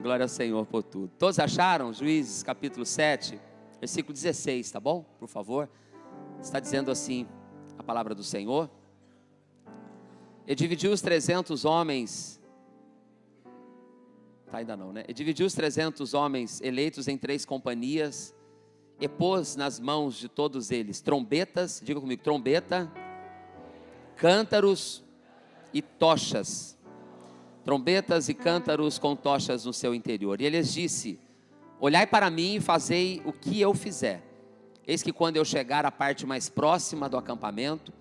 Glória ao Senhor por tudo. Todos acharam? Juízes capítulo 7, versículo 16, tá bom? Por favor. Está dizendo assim a palavra do Senhor. E dividiu os 300 homens. Ainda não, né? E dividiu os 300 homens eleitos em 3 companhias. E pôs nas mãos de todos eles trombetas, diga comigo, trombeta, cântaros e tochas. Trombetas e cântaros com tochas no seu interior. E ele lhes disse: olhai para mim e fazei o que eu fizer. Eis que quando eu chegar à parte mais próxima do acampamento,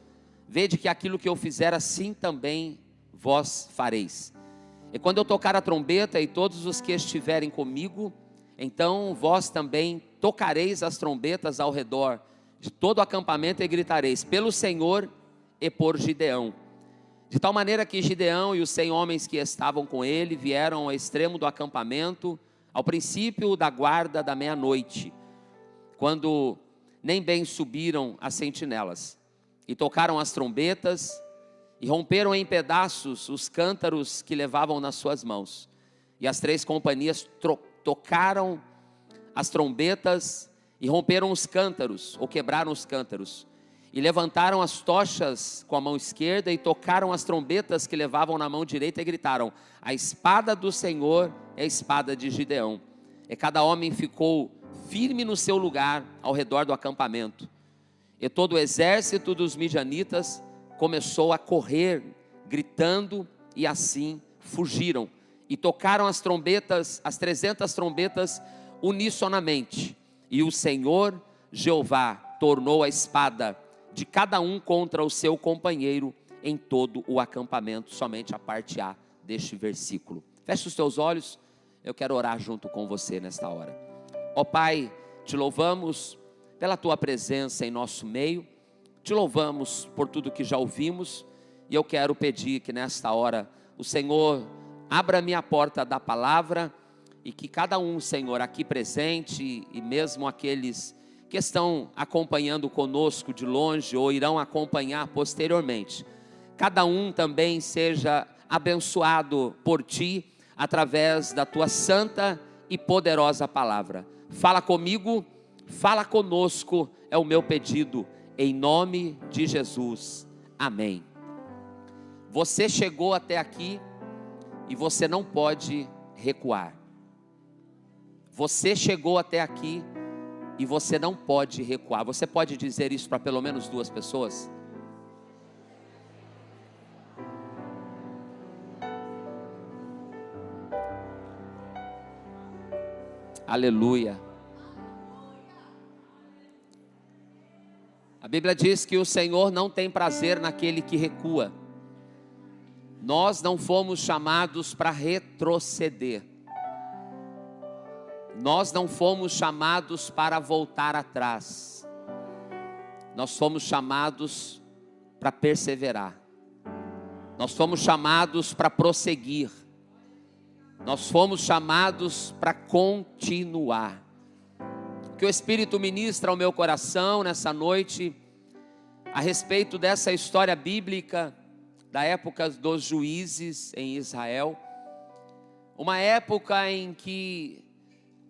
vede que aquilo que eu fizer, assim também vós fareis. E quando eu tocar a trombeta e todos os que estiverem comigo, então vós também tocareis as trombetas ao redor de todo o acampamento e gritareis: pelo Senhor e por Gideão. De tal maneira que Gideão e os 100 homens que estavam com ele vieram ao extremo do acampamento, ao princípio da guarda da meia-noite, quando nem bem subiram as sentinelas, e tocaram as trombetas, e romperam em pedaços os cântaros que levavam nas suas mãos. E as 3 companhias tocaram as trombetas, e romperam os cântaros, ou quebraram os cântaros. E levantaram as tochas com a mão esquerda, e tocaram as trombetas que levavam na mão direita, e gritaram: a espada do Senhor é a espada de Gideão. E cada homem ficou firme no seu lugar ao redor do acampamento. E todo o exército dos midianitas começou a correr, gritando, e assim fugiram. E tocaram as trombetas, as 300 trombetas, unissonamente. E o Senhor Jeová tornou a espada de cada um contra o seu companheiro em todo o acampamento. Somente a parte A deste versículo. Feche os teus olhos, eu quero orar junto com você nesta hora. Ó Pai, te louvamos pela tua presença em nosso meio, te louvamos por tudo que já ouvimos, e eu quero pedir que nesta hora o Senhor abra-me a porta da palavra, e que cada um, Senhor, aqui presente, e mesmo aqueles que estão acompanhando conosco de longe ou irão acompanhar posteriormente, cada um também seja abençoado por Ti, através da Tua santa e poderosa palavra. Fala comigo, fala conosco, é o meu pedido, em nome de Jesus, amém. Você chegou até aqui e você não pode recuar. Você chegou até aqui e você não pode recuar. Você pode dizer isso para pelo menos 2 pessoas? Aleluia. A Bíblia diz que o Senhor não tem prazer naquele que recua. Nós não fomos chamados para retroceder. Nós não fomos chamados para voltar atrás. Nós fomos chamados para perseverar. Nós fomos chamados para prosseguir. Nós fomos chamados para continuar. Que o Espírito ministra ao meu coração nessa noite a respeito dessa história bíblica da época dos juízes em Israel. Uma época em que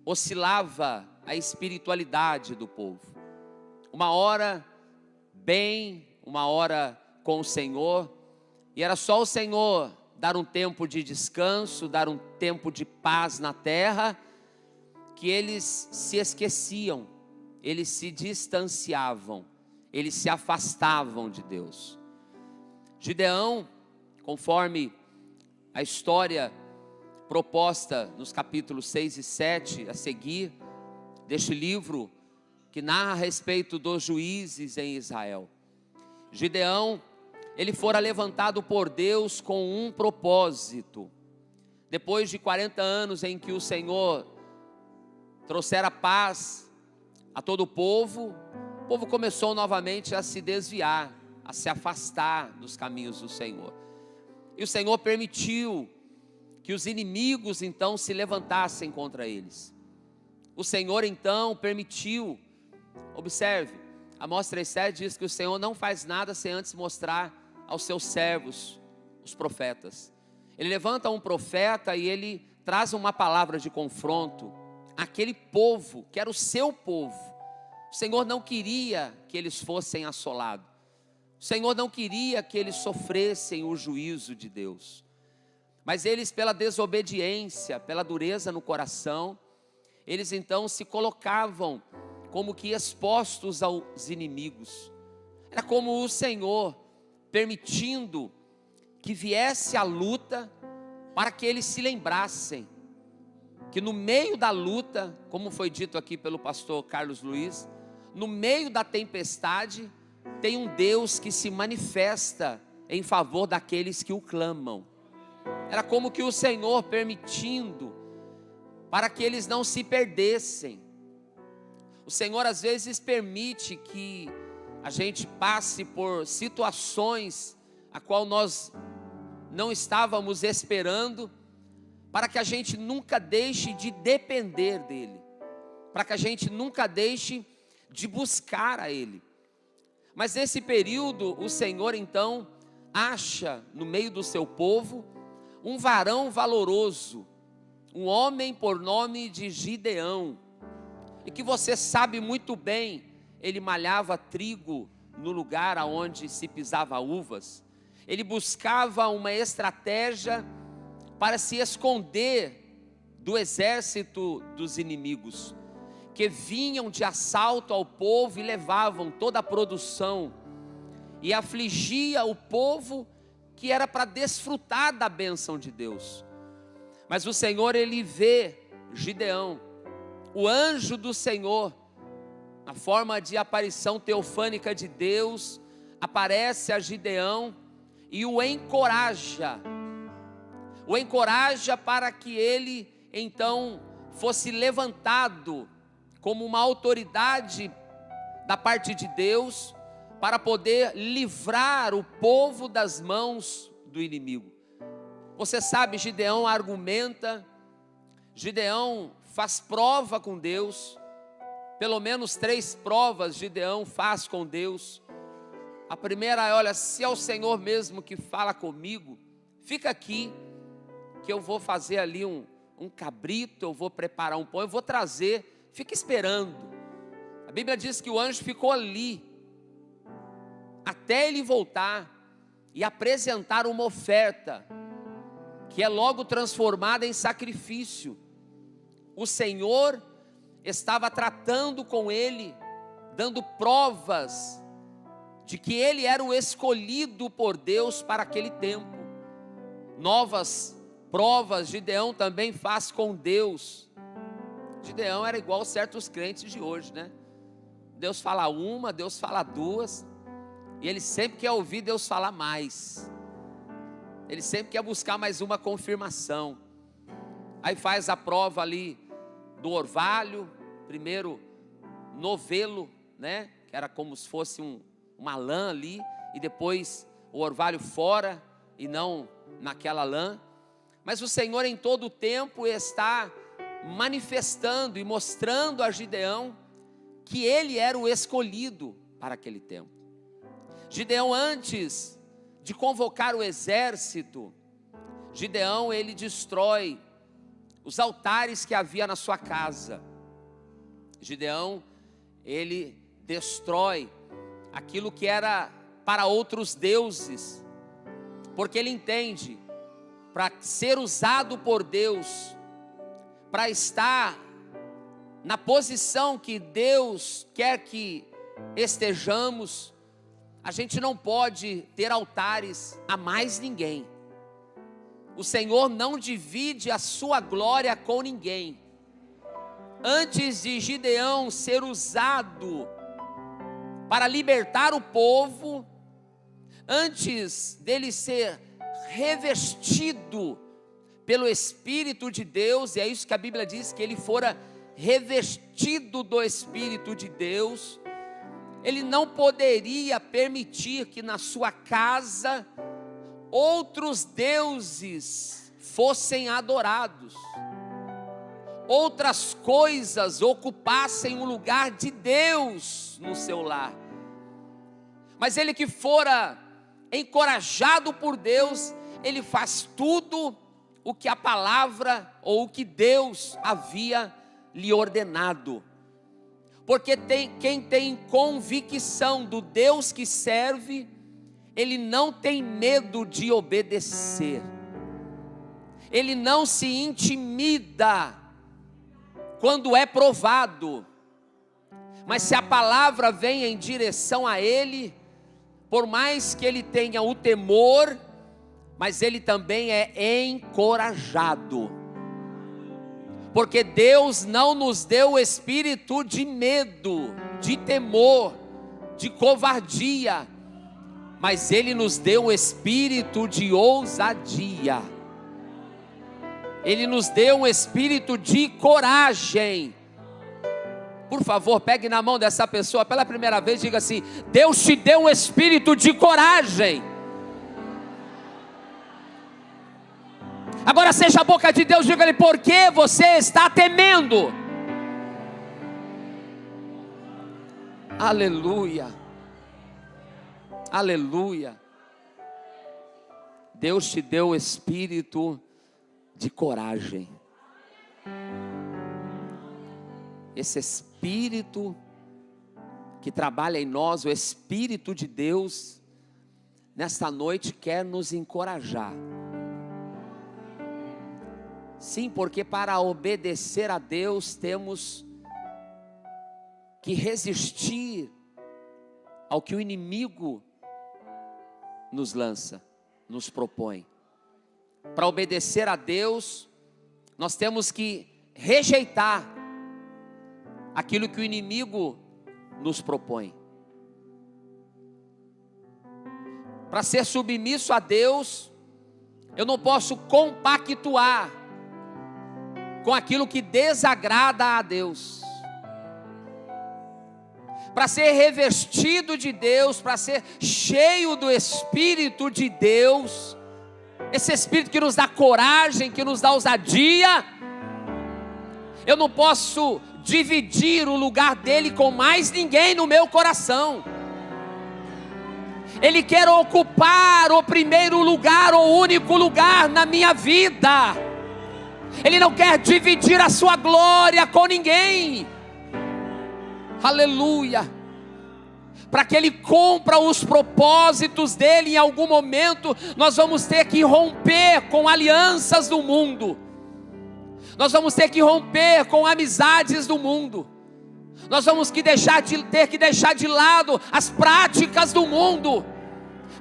oscilava a espiritualidade do povo. Uma hora bem, uma hora com o Senhor, e era só o Senhor dar um tempo de descanso, dar um tempo de paz na terra, que eles se esqueciam, eles se distanciavam, eles se afastavam de Deus. Gideão, conforme a história proposta nos capítulos 6 e 7 a seguir deste livro, que narra a respeito dos juízes em Israel. Gideão, ele fora levantado por Deus com um propósito. Depois de 40 anos em que o Senhor trouxera paz a todo o povo começou novamente a se desviar, a se afastar dos caminhos do Senhor. E o Senhor permitiu que os inimigos então se levantassem contra eles. O Senhor então permitiu, observe, Amós 3,7 diz que o Senhor não faz nada sem antes mostrar aos seus servos, os profetas. Ele levanta um profeta e ele traz uma palavra de confronto àquele povo, que era o seu povo. O Senhor não queria que eles fossem assolados. O Senhor não queria que eles sofressem o juízo de Deus. Mas eles, pela desobediência, pela dureza no coração, eles então se colocavam como que expostos aos inimigos. Era como o Senhor permitindo que viesse a luta, para que eles se lembrassem que no meio da luta, como foi dito aqui pelo pastor Carlos Luiz, no meio da tempestade, tem um Deus que se manifesta em favor daqueles que o clamam. Era como que o Senhor permitindo, para que eles não se perdessem. O Senhor às vezes permite que a gente passe por situações a qual nós não estávamos esperando, para que a gente nunca deixe de depender dEle, para que a gente nunca deixe de buscar a Ele. Mas nesse período, o Senhor então acha no meio do seu povo um varão valoroso, um homem por nome de Gideão, e que você sabe muito bem, ele malhava trigo no lugar onde se pisava uvas. Ele buscava uma estratégia para se esconder do exército dos inimigos, que vinham de assalto ao povo e levavam toda a produção, e afligia o povo que era para desfrutar da bênção de Deus. Mas o Senhor, ele vê Gideão, o anjo do Senhor, na forma de aparição teofânica de Deus, aparece a Gideão e o encoraja para que ele então fosse levantado como uma autoridade da parte de Deus, para poder livrar o povo das mãos do inimigo. Você sabe, Gideão argumenta, Gideão faz prova com Deus, pelo menos 3 provas Gideão faz com Deus. A primeira é: olha, se é o Senhor mesmo que fala comigo, fica aqui, que eu vou fazer ali um cabrito, eu vou preparar um pão, eu vou trazer, fica esperando. A Bíblia diz que o anjo ficou ali, até ele voltar e apresentar uma oferta, que é logo transformada em sacrifício. O Senhor estava tratando com ele, dando provas de que ele era o escolhido por Deus para aquele tempo. Novas provas Gideão também faz com Deus. Gideão era igual certos crentes de hoje, né? Deus fala uma, Deus fala 2, e ele sempre quer ouvir Deus falar mais. Ele sempre quer buscar mais uma confirmação. Aí faz a prova ali do orvalho, primeiro novelo, né? Que era como se fosse uma lã ali, e depois o orvalho fora e não naquela lã. Mas o Senhor em todo o tempo está manifestando e mostrando a Gideão que ele era o escolhido para aquele tempo. Gideão, antes de convocar o exército, Gideão, ele destrói os altares que havia na sua casa. Gideão, ele destrói aquilo que era para outros deuses, porque ele entende, para ser usado por Deus, para estar na posição que Deus quer que estejamos, a gente não pode ter altares a mais ninguém. O Senhor não divide a sua glória com ninguém. Antes de Gideão ser usado para libertar o povo, antes dele ser revestido pelo Espírito de Deus, e é isso que a Bíblia diz, que ele fora revestido do Espírito de Deus, ele não poderia permitir que na sua casa outros deuses fossem adorados, outras coisas ocupassem o lugar de Deus no seu lar. Mas ele que fora encorajado por Deus, ele faz tudo o que a palavra ou o que Deus havia lhe ordenado. Porque quem tem convicção do Deus que serve, ele não tem medo de obedecer. Ele não se intimida quando é provado. Mas se a palavra vem em direção a ele, por mais que ele tenha o temor, mas ele também é encorajado. Porque Deus não nos deu o espírito de medo, de temor, de covardia, mas Ele nos deu o espírito de ousadia. Ele nos deu um espírito de coragem. Por favor, pegue na mão dessa pessoa pela primeira vez e diga assim: Deus te deu um espírito de coragem. Agora seja a boca de Deus, diga-lhe: por que você está temendo? Aleluia, aleluia. Deus te deu o espírito de coragem. Esse espírito que trabalha em nós, o Espírito de Deus, nesta noite quer nos encorajar. Sim, porque para obedecer a Deus temos que resistir ao que o inimigo nos lança, nos propõe. Para obedecer a Deus, nós temos que rejeitar aquilo que o inimigo nos propõe. Para ser submisso a Deus, eu não posso compactuar com aquilo que desagrada a Deus. Para ser revestido de Deus, para ser cheio do Espírito de Deus, esse Espírito que nos dá coragem, que nos dá ousadia, eu não posso dividir o lugar dele com mais ninguém no meu coração. Ele quer ocupar o primeiro lugar, o único lugar na minha vida. Ele não quer dividir a sua glória com ninguém. Aleluia. Para que ele cumpra os propósitos dele, em algum momento nós vamos ter que romper com alianças do mundo. Nós vamos ter que romper com amizades do mundo. Nós vamos ter que deixar de lado as práticas do mundo,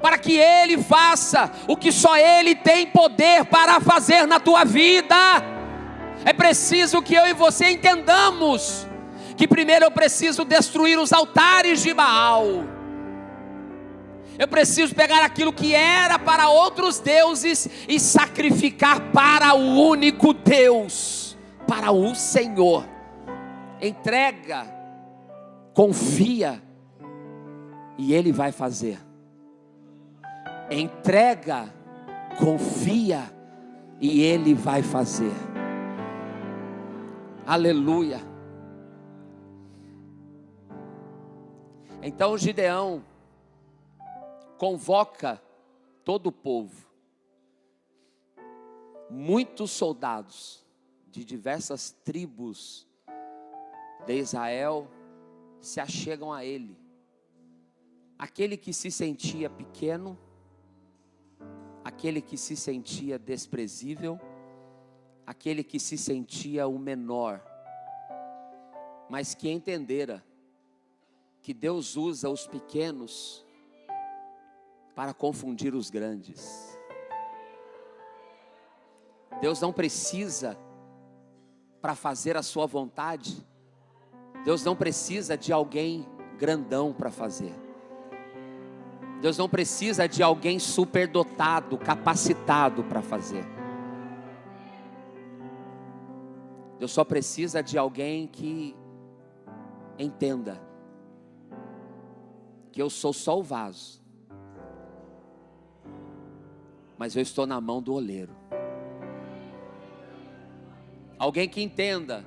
para que Ele faça o que só Ele tem poder para fazer na tua vida. É preciso que eu e você entendamos que primeiro eu preciso destruir os altares de Baal. Eu preciso pegar aquilo que era para outros deuses e sacrificar para o único Deus, para o Senhor. Entrega, confia, e Ele vai fazer. Entrega, confia, e Ele vai fazer. Aleluia. Então Gideão convoca todo o povo. Muitos soldados de diversas tribos de Israel se achegam a ele. Aquele que se sentia pequeno, aquele que se sentia desprezível, aquele que se sentia o menor, mas que entendera que Deus usa os pequenos para confundir os grandes. Deus não precisa, para fazer a sua vontade, Deus não precisa de alguém grandão para fazer. Deus não precisa de alguém superdotado, capacitado para fazer. Deus só precisa de alguém que entenda que eu sou só o vaso, mas eu estou na mão do oleiro. Alguém que entenda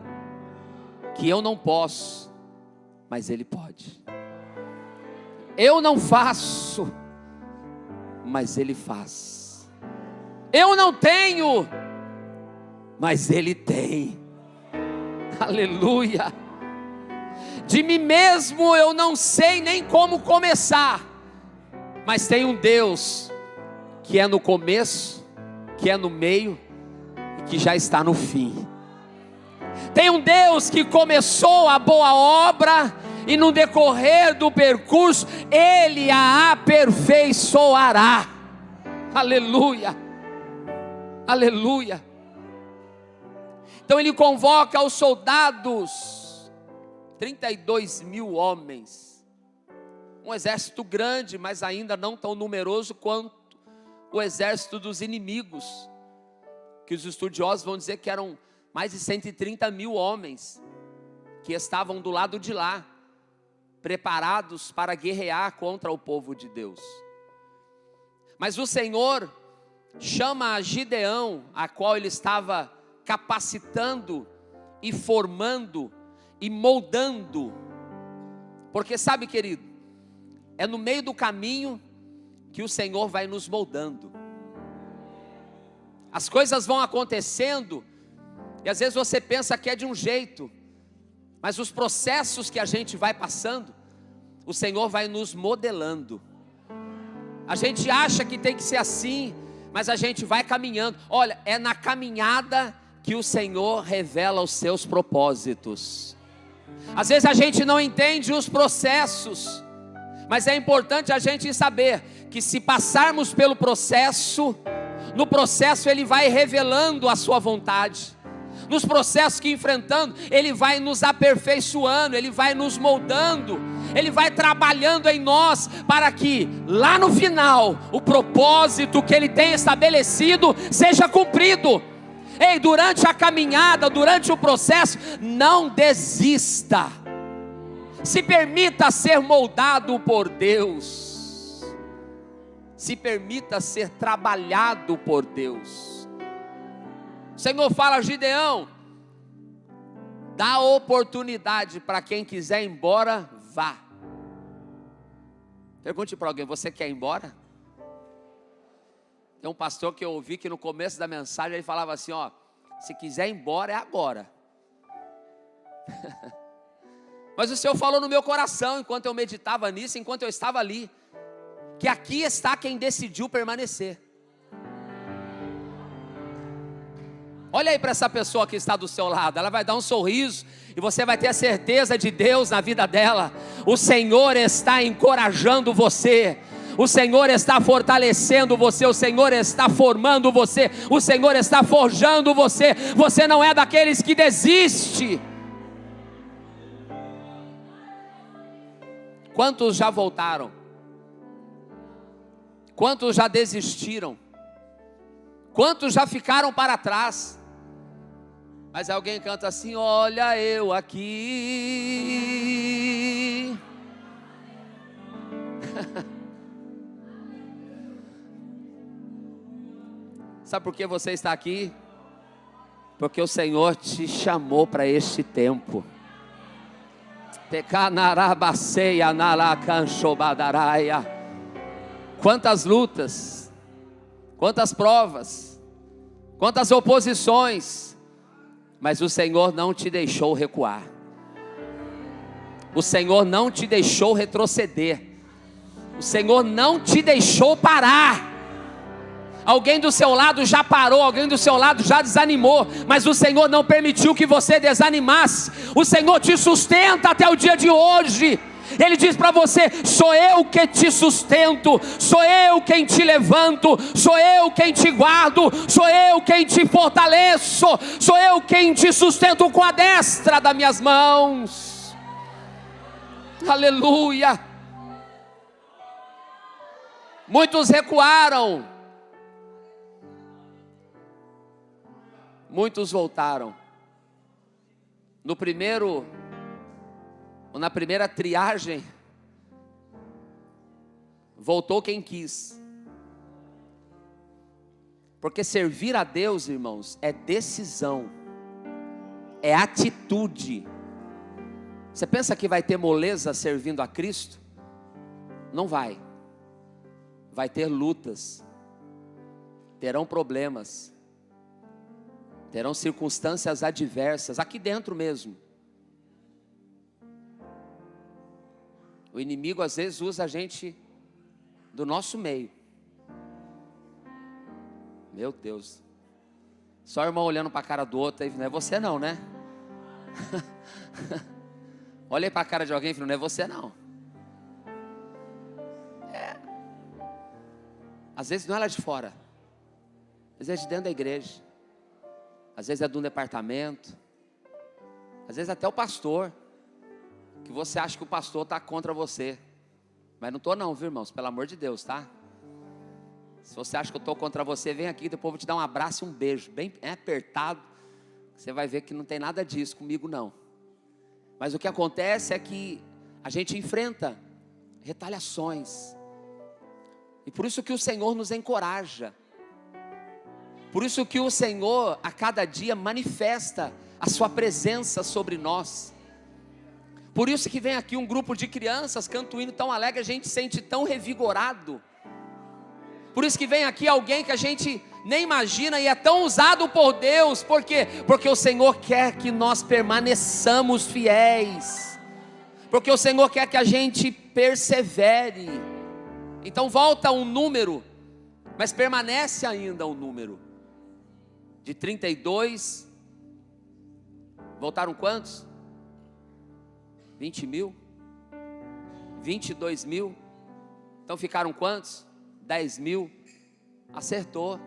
que eu não posso, mas Ele pode. Eu não faço, mas Ele faz. Eu não tenho, mas Ele tem. Aleluia. De mim mesmo eu não sei nem como começar, mas tem um Deus que é no começo, que é no meio e que já está no fim. Tem um Deus que começou a boa obra e no decorrer do percurso Ele a aperfeiçoará. Aleluia, aleluia. Então Ele convoca os soldados, 32 mil homens, um exército grande, mas ainda não tão numeroso quanto o exército dos inimigos, que os estudiosos vão dizer que eram mais de 130 mil homens, que estavam do lado de lá, preparados para guerrear contra o povo de Deus. Mas o Senhor chama a Gideão, a qual Ele estava capacitando e formando e moldando, porque sabe, querido, é no meio do caminho que o Senhor vai nos moldando. As coisas vão acontecendo e às vezes você pensa que é de um jeito, mas os processos que a gente vai passando, o Senhor vai nos modelando. A gente acha que tem que ser assim, mas a gente vai caminhando. Olha, é na caminhada que o Senhor revela os seus propósitos. Às vezes a gente não entende os processos, mas é importante a gente saber que se passarmos pelo processo, no processo Ele vai revelando a sua vontade. Nos processos que enfrentando, Ele vai nos aperfeiçoando, Ele vai nos moldando, Ele vai trabalhando em nós, para que lá no final, o propósito que Ele tem estabelecido seja cumprido. Ei, durante a caminhada, durante o processo, não desista. Se permita ser moldado por Deus. Se permita ser trabalhado por Deus. O Senhor fala a Gideão: dá oportunidade para quem quiser ir embora, vá. Pergunte para alguém: você quer ir embora? Tem um pastor que eu ouvi que no começo da mensagem ele falava assim: ó, se quiser ir embora é agora. Mas o Senhor falou no meu coração, enquanto eu meditava nisso, enquanto eu estava ali, que aqui está quem decidiu permanecer. Olha aí para essa pessoa que está do seu lado, ela vai dar um sorriso e você vai ter a certeza de Deus na vida dela. O Senhor está encorajando você, o Senhor está fortalecendo você, o Senhor está formando você, o Senhor está forjando você. Você não é daqueles que desiste. Quantos já voltaram? Quantos já desistiram? Quantos já ficaram para trás? Mas alguém canta assim: olha eu aqui. Sabe por que você está aqui? Porque o Senhor te chamou para este tempo. Quantas lutas, quantas provas, quantas oposições, mas o Senhor não te deixou recuar. O Senhor não te deixou retroceder. O Senhor não te deixou parar. Alguém do seu lado já parou, alguém do seu lado já desanimou, mas o Senhor não permitiu que você desanimasse. O Senhor te sustenta até o dia de hoje. Ele diz para você: sou eu que te sustento, sou eu quem te levanto, sou eu quem te guardo, sou eu quem te fortaleço, sou eu quem te sustento com a destra das minhas mãos. Aleluia. Muitos recuaram, muitos voltaram. Na primeira triagem, voltou quem quis. Porque servir a Deus, irmãos, é decisão, é atitude. Você pensa que vai ter moleza servindo a Cristo? Não vai. Vai ter lutas, terão problemas, Terão circunstâncias adversas, aqui dentro mesmo. O inimigo às vezes usa a gente do nosso meio. Meu Deus. Só o irmão olhando para a cara do outro, aí, não é você não, né? Olhei para a cara de alguém e falei, não é você não. Às vezes não é lá de fora. Às vezes é de dentro da igreja. Às vezes é de um departamento. Às vezes até o pastor. Que você acha que o pastor está contra você. Mas não estou não, viu, irmãos? Pelo amor de Deus, tá? Se você acha que eu estou contra você, vem aqui, depois eu vou te dar um abraço e um beijo. Bem apertado. Você vai ver que não tem nada disso comigo não. Mas o que acontece é que a gente enfrenta retaliações. E por isso que o Senhor nos encoraja. Por isso que o Senhor a cada dia manifesta a sua presença sobre nós. Por isso que vem aqui um grupo de crianças cantando um hino tão alegre, a gente sente tão revigorado. Por isso que vem aqui alguém que a gente nem imagina e é tão usado por Deus. Por quê? Porque o Senhor quer que nós permaneçamos fiéis. Porque o Senhor quer que a gente persevere. Então volta um número, mas permanece ainda um número. De 32, voltaram quantos? 20 mil? 22 mil? Então ficaram quantos? 10 mil? Acertou.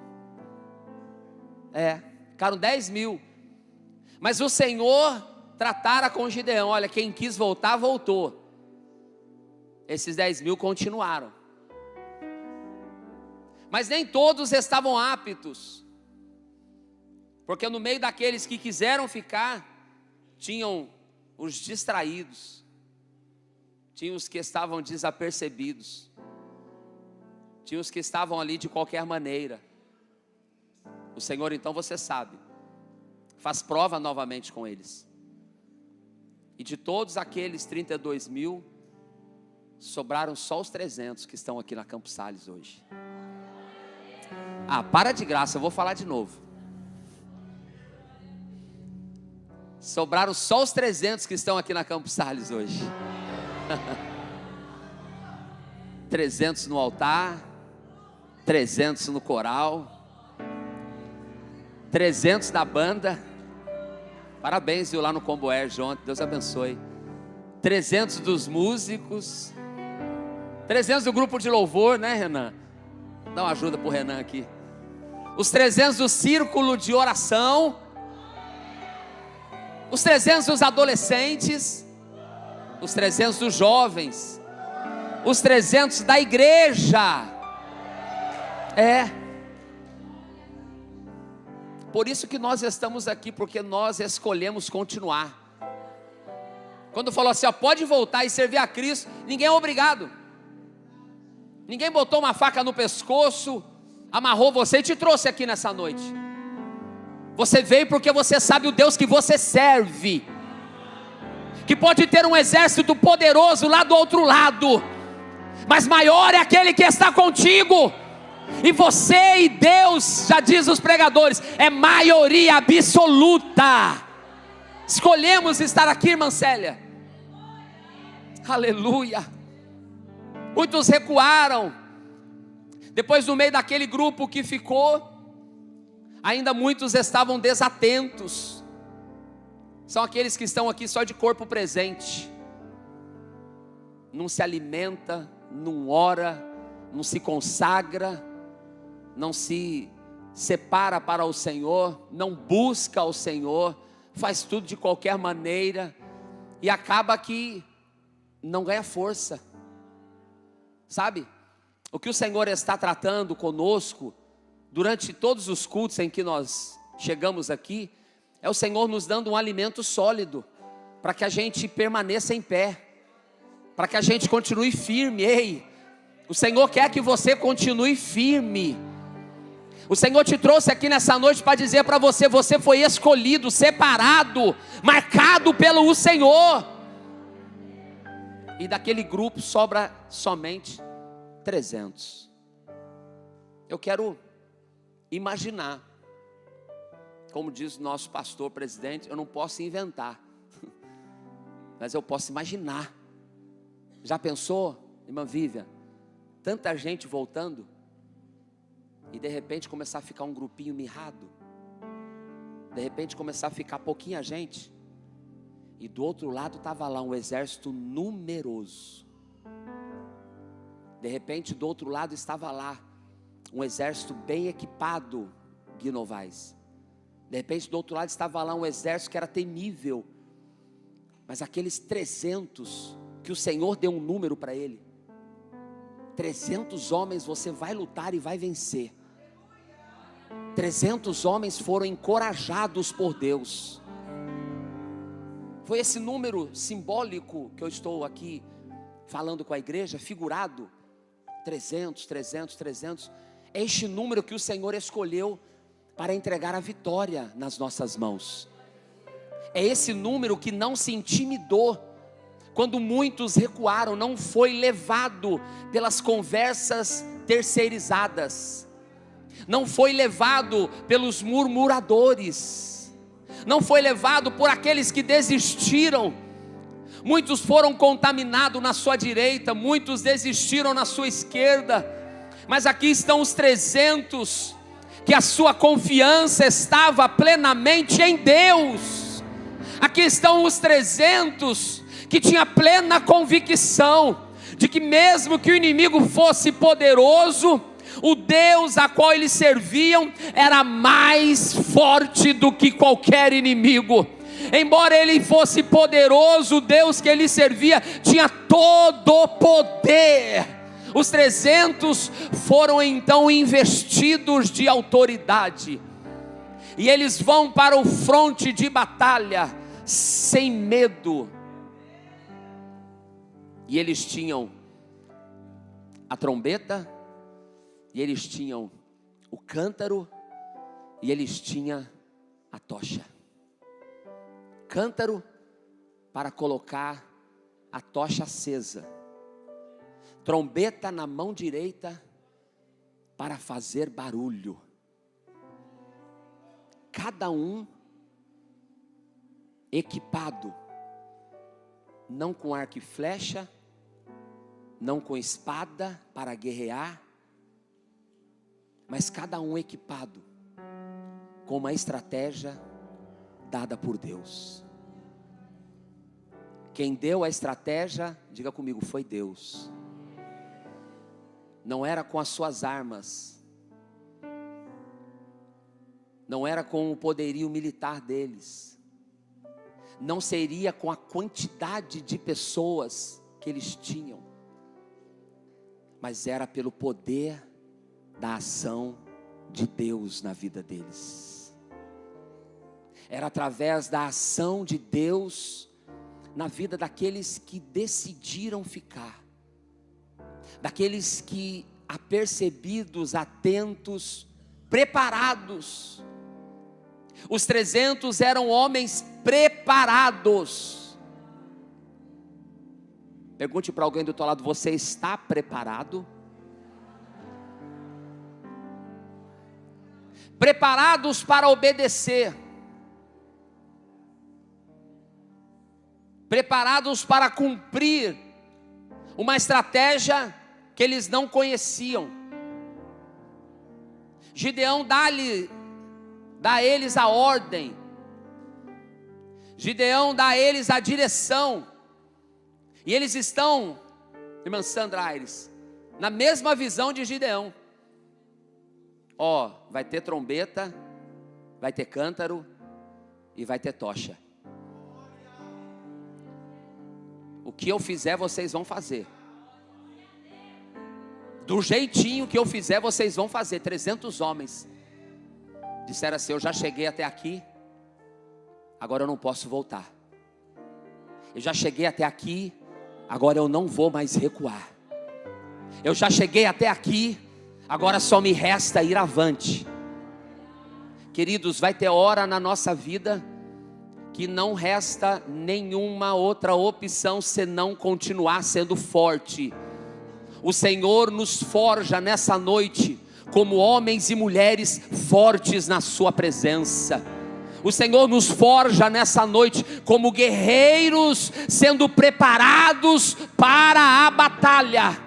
Ficaram 10 mil. Mas o Senhor tratara com Gideão. Olha, quem quis voltar, voltou. Esses 10 mil continuaram. Mas nem todos estavam aptos. Porque no meio daqueles que quiseram ficar, tinham os distraídos. Tinham os que estavam desapercebidos. Tinha os que estavam ali de qualquer maneira. O Senhor, então, você sabe, faz prova novamente com eles. E de todos aqueles 32 mil, sobraram só os 300 que estão aqui na Campos Sales hoje. Para de graça, eu vou falar de novo. Sobraram só os 300 que estão aqui na Campos Sales hoje. 300 no altar, 300 no coral, 300 da banda. Parabéns, viu, lá no Comboerge ontem, Deus abençoe. 300 dos músicos, 300 do grupo de louvor, né, Renan? Dá uma ajuda pro Renan aqui. Os 300 do círculo de oração, os 300 dos adolescentes, os 300 dos jovens, os 300 da igreja. Por isso que nós estamos aqui, porque nós escolhemos continuar. Quando falou assim, pode voltar e servir a Cristo, ninguém é obrigado. Ninguém botou uma faca no pescoço, amarrou você e te trouxe aqui nessa noite. Você veio porque você sabe o Deus que você serve, que pode ter um exército poderoso lá do outro lado, mas maior é aquele que está contigo. E você e Deus, já diz os pregadores, é maioria absoluta. Escolhemos estar aqui, irmã Célia. Aleluia. Muitos recuaram. Depois, no meio daquele grupo que ficou, ainda muitos estavam desatentos. São aqueles que estão aqui só de corpo presente. Não se alimenta, não ora, não se consagra, não se separa para o Senhor, não busca o Senhor, faz tudo de qualquer maneira e acaba que não ganha força. Sabe? O que o Senhor está tratando conosco durante todos os cultos em que nós chegamos aqui, é o Senhor nos dando um alimento sólido, para que a gente permaneça em pé, para que a gente continue firme. Ei, o Senhor quer que você continue firme. O Senhor te trouxe aqui nessa noite para dizer para você, você foi escolhido, separado, marcado pelo Senhor. E daquele grupo sobra somente 300. Eu quero imaginar como diz o nosso pastor presidente, eu não posso inventar, mas eu posso imaginar. Já pensou, irmã Vivian, tanta gente voltando, e de repente começar a ficar um grupinho mirrado, de repente começar a ficar pouquinha gente, e do outro lado estava lá um exército numeroso. De repente do outro lado estava lá um exército bem equipado, Gui Novaes. De repente do outro lado estava lá um exército que era temível, mas aqueles 300, que o Senhor deu um número para ele, 300 homens você vai lutar e vai vencer. 300 homens foram encorajados por Deus. Foi esse número simbólico que eu estou aqui falando com a igreja, figurado, 300, 300, 300, é este número que o Senhor escolheu para entregar a vitória nas nossas mãos. É esse número que não se intimidou quando muitos recuaram, não foi levado pelas conversas terceirizadas, não foi levado pelos murmuradores, não foi levado por aqueles que desistiram. Muitos foram contaminados na sua direita, muitos desistiram na sua esquerda, mas aqui estão os 300, que a sua confiança estava plenamente em Deus. Aqui estão os 300, que tinha plena convicção, de que mesmo que o inimigo fosse poderoso, o Deus a qual eles serviam, era mais forte do que qualquer inimigo. Embora ele fosse poderoso, o Deus que ele servia tinha todo o poder. Os 300 foram então investidos de autoridade, e eles vão para o fronte de batalha, sem medo. E eles tinham a trombeta, e eles tinham o cântaro, e eles tinham a tocha. Cântaro para colocar a tocha acesa, trombeta na mão direita para fazer barulho. Cada um equipado, não com arco e flecha, não com espada para guerrear, mas cada um equipado com uma estratégia dada por Deus. Quem deu a estratégia, diga comigo, foi Deus. Não era com as suas armas, não era com o poderio militar deles, não seria com a quantidade de pessoas que eles tinham, mas era pelo poder da ação de Deus na vida deles. Era através da ação de Deus na vida daqueles que decidiram ficar, daqueles que, apercebidos, atentos, preparados. Os 300 eram homens preparados. Pergunte para alguém do teu lado: você está preparado? Preparados para obedecer, preparados para cumprir uma estratégia que eles não conheciam. Gideão dá a eles a ordem, Gideão dá a eles a direção, e eles estão, irmã Sandra Aires, na mesma visão de Gideão. Vai ter trombeta, vai ter cântaro e vai ter tocha. O que eu fizer vocês vão fazer, do jeitinho que eu fizer vocês vão fazer. 300 homens disseram assim: eu já cheguei até aqui, agora eu não posso voltar. Eu já cheguei até aqui, agora eu não vou mais recuar. Eu já cheguei até aqui, agora só me resta ir avante. Queridos, vai ter hora na nossa vida que não resta nenhuma outra opção senão continuar sendo forte. O Senhor nos forja nessa noite como homens e mulheres fortes na sua presença. O Senhor nos forja nessa noite como guerreiros sendo preparados para a batalha.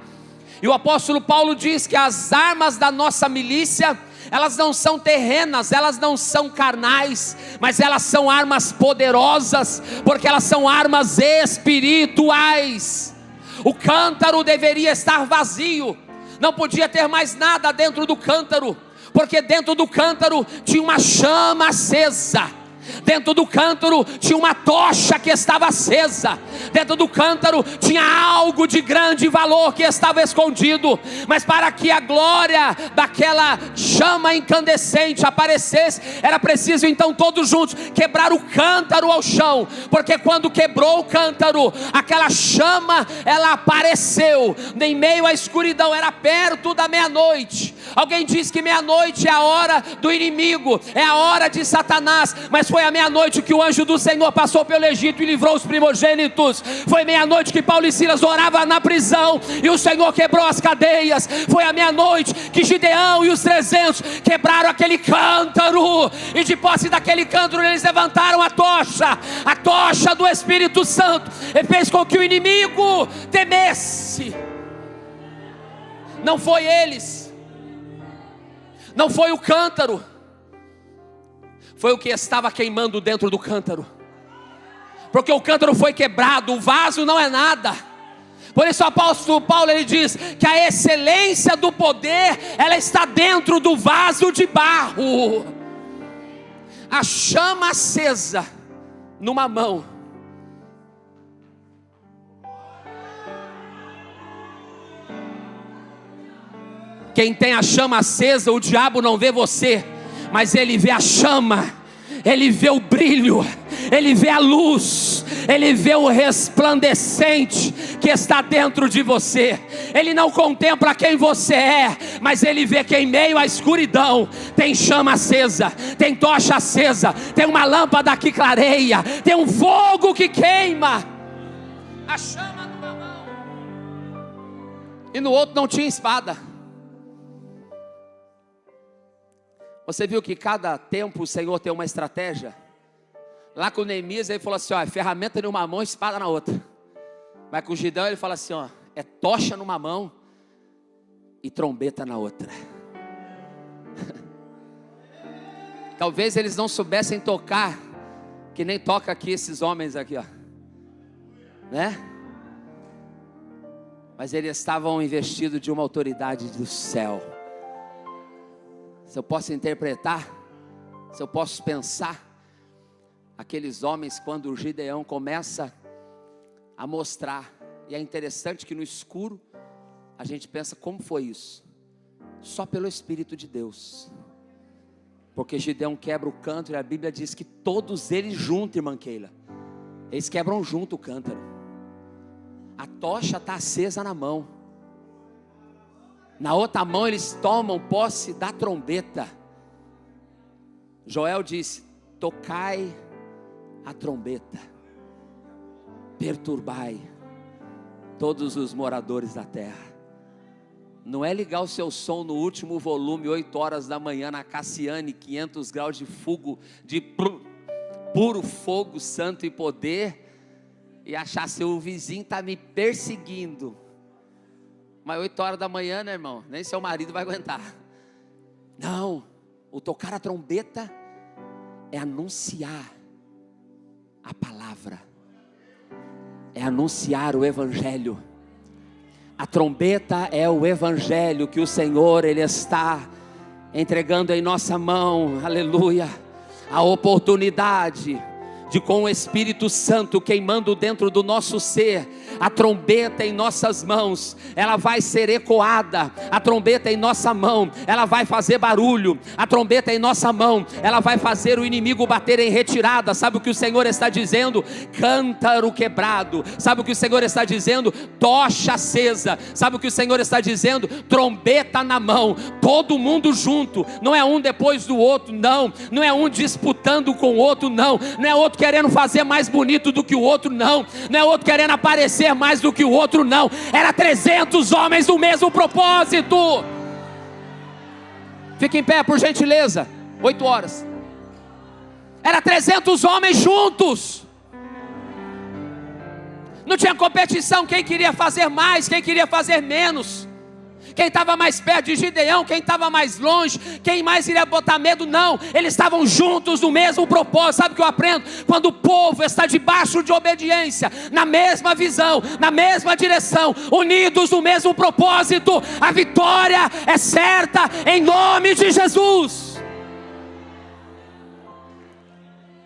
E o apóstolo Paulo diz que as armas da nossa milícia, elas não são terrenas, elas não são carnais, mas elas são armas poderosas, porque elas são armas espirituais. O cântaro deveria estar vazio, não podia ter mais nada dentro do cântaro, porque dentro do cântaro tinha uma chama acesa. Dentro do cântaro tinha uma tocha que estava acesa. Dentro do cântaro tinha algo de grande valor que estava escondido. Mas para que a glória daquela chama incandescente aparecesse, era preciso então todos juntos quebrar o cântaro ao chão. Porque quando quebrou o cântaro, aquela chama, ela apareceu em meio à escuridão. Era perto da meia-noite. Alguém diz que meia-noite é a hora do inimigo, é a hora de Satanás, mas foi a meia-noite que o anjo do Senhor passou pelo Egito e livrou os primogênitos. Foi meia-noite que Paulo e Silas oravam na prisão e o Senhor quebrou as cadeias. Foi a meia-noite que Gideão e os 300 quebraram aquele cântaro, e de posse daquele cântaro eles levantaram a tocha do Espírito Santo, e fez com que o inimigo temesse. Não foi eles, não foi o cântaro, foi o que estava queimando dentro do cântaro. Porque o cântaro foi quebrado, o vaso não é nada. Por isso o apóstolo Paulo, ele diz que a excelência do poder, ela está dentro do vaso de barro. A chama acesa numa mão. Quem tem a chama acesa, o diabo não vê você, mas ele vê a chama, ele vê o brilho, ele vê a luz, ele vê o resplandecente que está dentro de você. Ele não contempla quem você é, mas ele vê que em meio à escuridão tem chama acesa, tem tocha acesa, tem uma lâmpada que clareia, tem um fogo que queima. A chama numa mão e no outro não tinha espada. Você viu que cada tempo o Senhor tem uma estratégia? Lá com Neemias ele falou assim, ó, ferramenta numa mão, espada na outra. Mas com Gideão ele fala assim, ó, é tocha numa mão e trombeta na outra. Talvez eles não soubessem tocar, que nem toca aqui esses homens aqui, ó, né? Mas eles estavam investidos de uma autoridade do céu. Se eu posso interpretar, se eu posso pensar, aqueles homens, quando o Gideão começa a mostrar, e é interessante que no escuro a gente pensa, como foi isso? Só pelo Espírito de Deus. Porque Gideão quebra o cântaro, e a Bíblia diz que todos eles juntos, irmã Keila, eles quebram junto o cântaro. A tocha está acesa na mão. Na outra mão eles tomam posse da trombeta. Joel disse, tocai a trombeta, perturbai todos os moradores da terra. Não é ligar o seu som no último volume, 8 horas da manhã, na Cassiane, 500 graus de fogo, de puro fogo santo e poder, e achar seu vizinho está me perseguindo. Mas 8 horas da manhã, né, irmão? Nem seu marido vai aguentar. Não, o tocar a trombeta é anunciar a palavra, é anunciar o evangelho. A trombeta é o evangelho que o Senhor, Ele está entregando em nossa mão, aleluia. A oportunidade de, com o Espírito Santo queimando dentro do nosso ser, a trombeta em nossas mãos, ela vai ser ecoada. A trombeta em nossa mão, ela vai fazer barulho. A trombeta em nossa mão, ela vai fazer o inimigo bater em retirada. Sabe o que o Senhor está dizendo? Cântaro quebrado. Sabe o que o Senhor está dizendo? Tocha acesa. Sabe o que o Senhor está dizendo? Trombeta na mão, todo mundo junto. Não é um depois do outro, não. Não é um disputando com o outro, não. Não é outro querendo fazer mais bonito do que o outro, não. Não é outro querendo aparecer mais do que o outro, não. Era 300 homens do mesmo propósito. Fique em pé, por gentileza. 8 horas. Era 300 homens juntos. Não tinha competição, quem queria fazer mais, quem queria fazer menos, quem estava mais perto de Gideão, quem estava mais longe, quem mais iria botar medo. Não, eles estavam juntos no mesmo propósito. Sabe o que eu aprendo? Quando o povo está debaixo de obediência, na mesma visão, na mesma direção, unidos no mesmo propósito, a vitória é certa em nome de Jesus.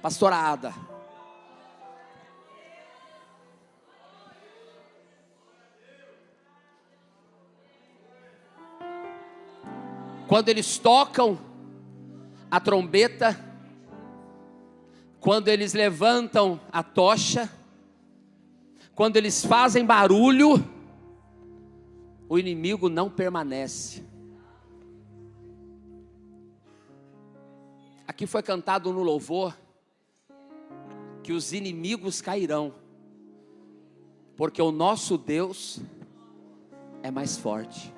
Pastora Ada, quando eles tocam a trombeta, quando eles levantam a tocha, quando eles fazem barulho, o inimigo não permanece. Aqui foi cantado no louvor que os inimigos cairão, porque o nosso Deus é mais forte.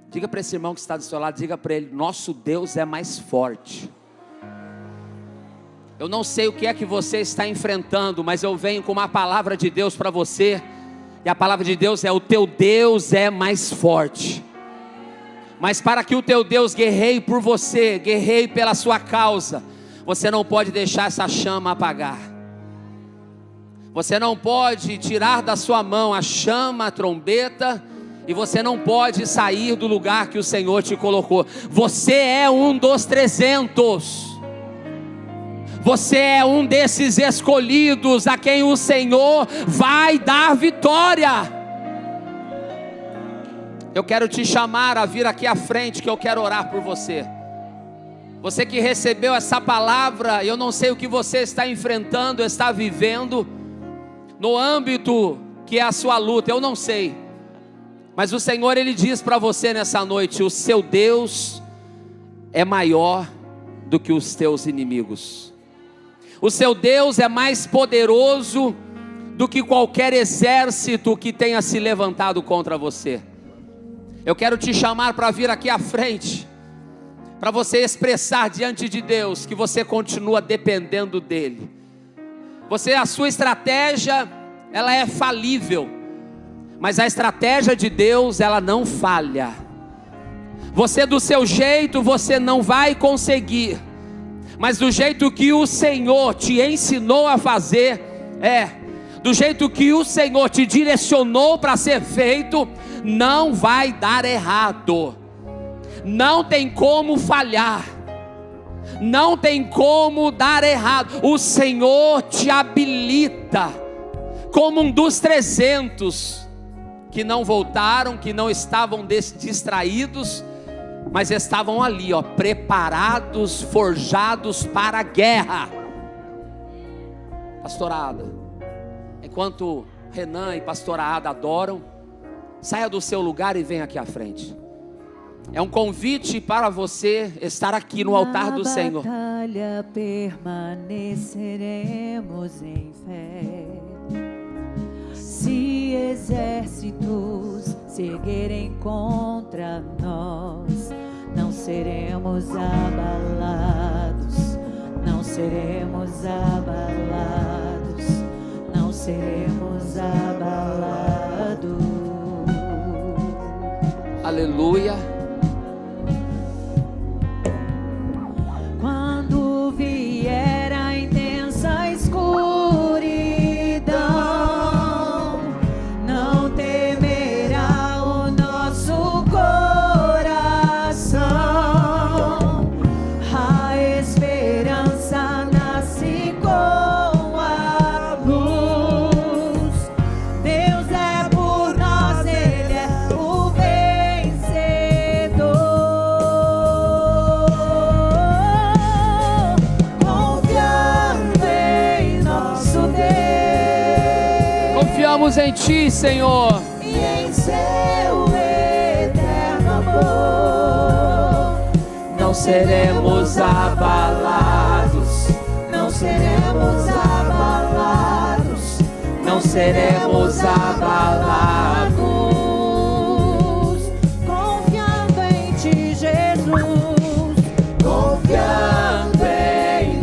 Diga para esse irmão que está do seu lado, diga para ele: nosso Deus é mais forte. Eu não sei o que é que você está enfrentando, mas eu venho com uma palavra de Deus para você. E a palavra de Deus é: o teu Deus é mais forte. Mas para que o teu Deus guerreie por você, guerreie pela sua causa, você não pode deixar essa chama apagar. Você não pode tirar da sua mão a chama, a trombeta, e você não pode sair do lugar que o Senhor te colocou. Você é um dos 300. Você é um desses escolhidos a quem o Senhor vai dar vitória. Eu quero te chamar a vir aqui à frente, que eu quero orar por você. Você que recebeu essa palavra, eu não sei o que você está enfrentando, está vivendo, no âmbito que é a sua luta, eu não sei. Mas o Senhor, Ele diz para você nessa noite: o seu Deus é maior do que os teus inimigos. O seu Deus é mais poderoso do que qualquer exército que tenha se levantado contra você. Eu quero te chamar para vir aqui à frente, para você expressar diante de Deus que você continua dependendo dEle. A sua estratégia, ela é falível, mas a estratégia de Deus, ela não falha. Você do seu jeito, você não vai conseguir, mas do jeito que o Senhor te ensinou a fazer, do jeito que o Senhor te direcionou para ser feito, não vai dar errado. Não tem como falhar, não tem como dar errado. O Senhor te habilita como um dos 300 que não voltaram, que não estavam distraídos, mas estavam ali, preparados, forjados para a guerra. Pastora Ada, enquanto Renan e Pastora Ada adoram, saia do seu lugar e venha aqui à frente. É um convite para você estar aqui no altar do Senhor. Na batalha permaneceremos em fé. Se exércitos se erguerem contra nós, não seremos abalados, não seremos abalados, não seremos abalados. Aleluia. Quando vier a intensa escuridão, não temerá o nosso coração. A esperança nasce com a luz. Deus é por nós, Ele é o vencedor. Confiando em nosso Deus, Confiamos em Ti, Senhor. e em seu eterno amor, Não seremos abalados, não seremos abalados, não seremos abalados. confiando em Ti, Jesus, Confiando em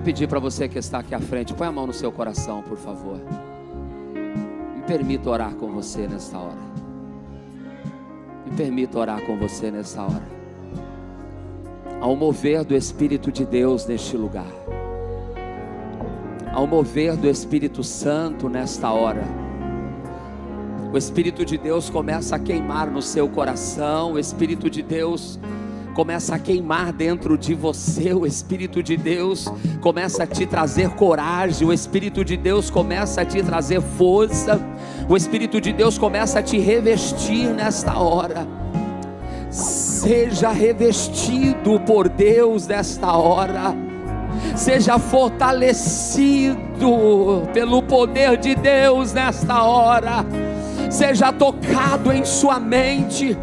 pedir para você que está aqui à frente, põe a mão no seu coração, por favor. Me permita orar com você nesta hora. Me permita orar com você nesta hora. Ao mover do Espírito de Deus neste lugar, ao mover do Espírito Santo nesta hora, o Espírito de Deus começa a queimar no seu coração, o Espírito de Deus começa a queimar dentro de você, o Espírito de Deus começa a te trazer coragem, o Espírito de Deus começa a te trazer força, o Espírito de Deus começa a te revestir nesta hora. Seja revestido por Deus nesta hora, seja fortalecido pelo poder de Deus nesta hora, seja tocado em sua mente,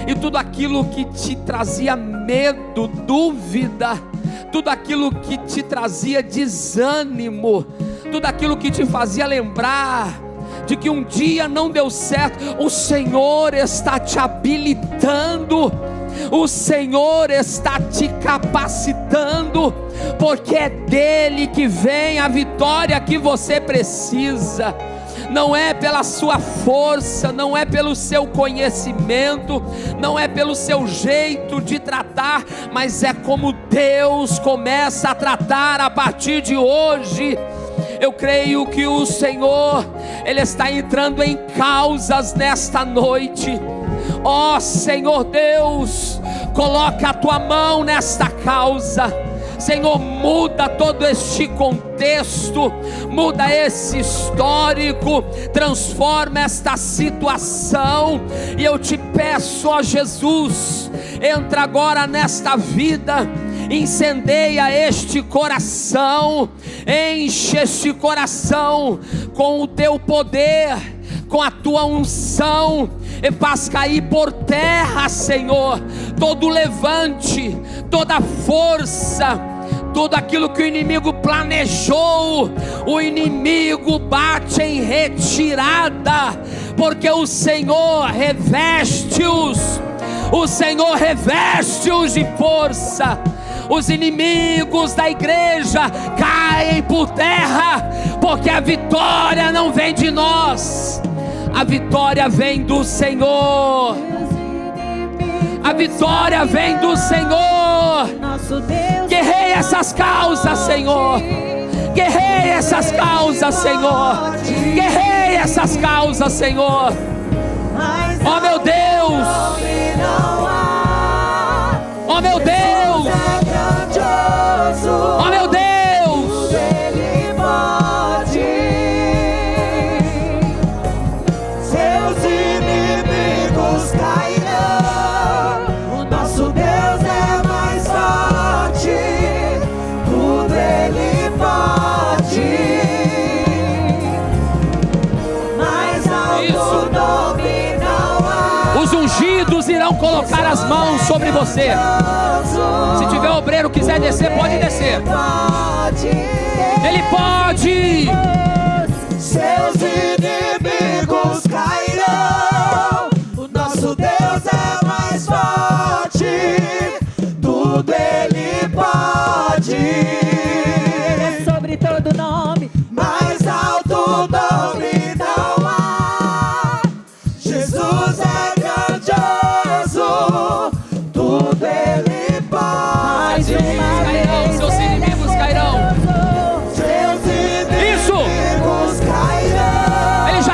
e tudo aquilo que te trazia medo, dúvida, tudo aquilo que te trazia desânimo, tudo aquilo que te fazia lembrar de que um dia não deu certo, o Senhor está te habilitando, o Senhor está te capacitando, porque é dele que vem a vitória que você precisa. Não é pela sua força, não é pelo seu conhecimento, não é pelo seu jeito de tratar, mas é como Deus começa a tratar a partir de hoje. Eu creio que o Senhor, Ele está entrando em causas nesta noite. Ó Senhor Deus, coloca a tua mão nesta causa. Senhor, muda todo este contexto, muda esse histórico, transforma esta situação, e eu te peço, ó Jesus, entra agora nesta vida, incendeia este coração, enche este coração com o teu poder, com a tua unção, e faz cair por terra, Senhor, todo levante, toda força, tudo aquilo que o inimigo planejou. O inimigo bate em retirada, porque o Senhor reveste-os, o Senhor reveste-os de força. Os inimigos da igreja caem por terra, porque a vitória não vem de nós, a vitória vem do Senhor. A vitória vem do Senhor. Guerreia essas causas, Senhor. Guerreia essas causas, Senhor. Guerreia essas causas, Senhor. Oh meu Deus. Oh meu Deus. Oh meu Deus. Irão colocar as mãos sobre você. Se tiver obreiro quiser descer, pode descer. Ele pode. Seus inimigos cairão. O nosso Deus é mais forte. Tudo Ele pode. É sobre todo nome. Mais alto nome não há. Jesus é tudo Ele pode. Cairão, seus inimigos cairão. Seus inimigos Isso. cairão. Ele já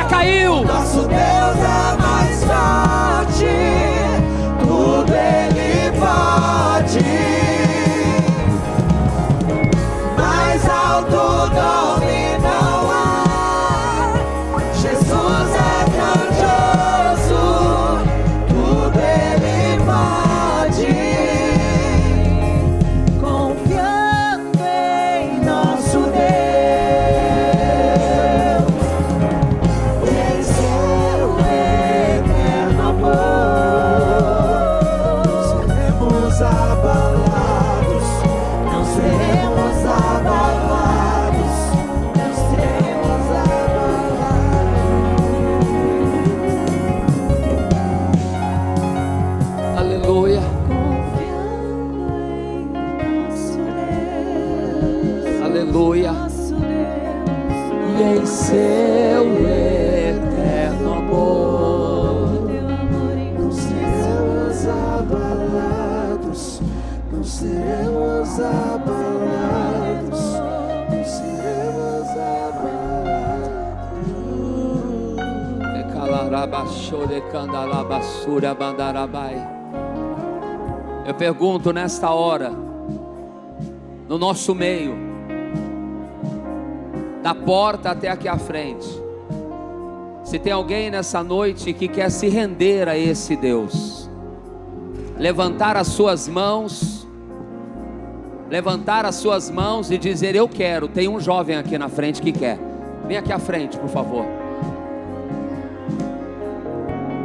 abalados, não seremos abalados, não seremos abalados. Eu pergunto nesta hora, no nosso meio, da porta até aqui à frente, se tem alguém nessa noite que quer se render a esse Deus, levantar as suas mãos e dizer: eu quero. Tem um jovem aqui na frente que quer. Vem aqui à frente, por favor.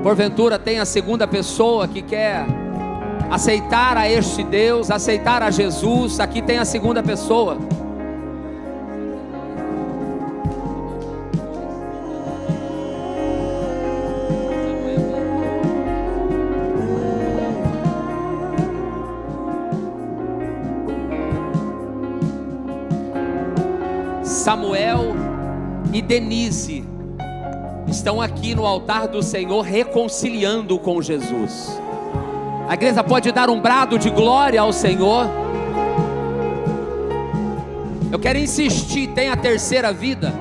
Porventura tem a segunda pessoa que quer aceitar a este Deus, aceitar a Jesus. Aqui tem a segunda pessoa. Samuel e Denise estão aqui no altar do Senhor reconciliando com Jesus. A igreja pode dar um brado de glória ao Senhor. Eu quero insistir, tem a terceira vida.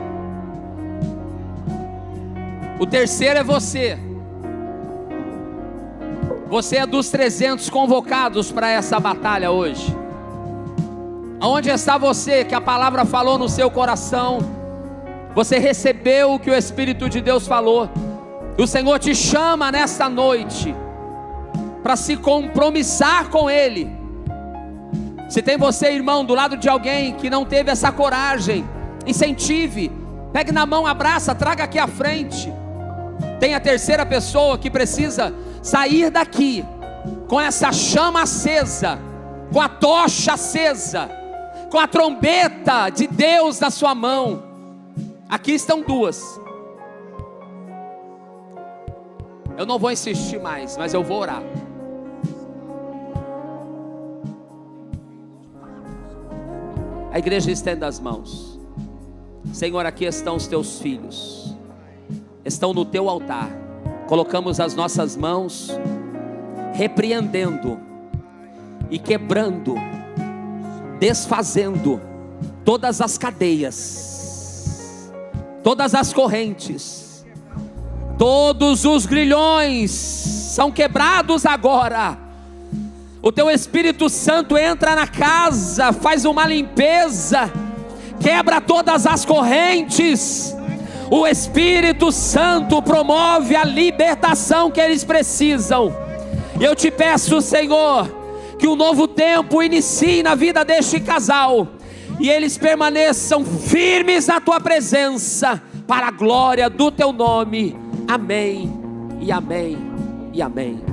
O terceiro é você. Você é dos 300 convocados para essa batalha hoje. Aonde está você que a palavra falou no seu coração? Você recebeu o que o Espírito de Deus falou. O Senhor te chama nesta noite para se compromissar com Ele. Se tem você, irmão, do lado de alguém que não teve essa coragem, incentive, pegue na mão, abraça, traga aqui à frente. Tem a terceira pessoa que precisa sair daqui com essa chama acesa, com a tocha acesa, com a trombeta de Deus na sua mão. Aqui estão duas. Eu não vou insistir mais, mas eu vou orar. A igreja estende as mãos. Senhor, aqui estão os teus filhos, estão no teu altar. Colocamos as nossas mãos, repreendendo e quebrando, desfazendo todas as cadeias, todas as correntes, todos os grilhões são quebrados agora. O teu Espírito Santo entra na casa, faz uma limpeza, quebra todas as correntes. O Espírito Santo promove a libertação que eles precisam. E eu te peço, Senhor, que um novo tempo inicie na vida deste casal, e eles permaneçam firmes na tua presença, para a glória do teu nome. Amém, e amém, e amém.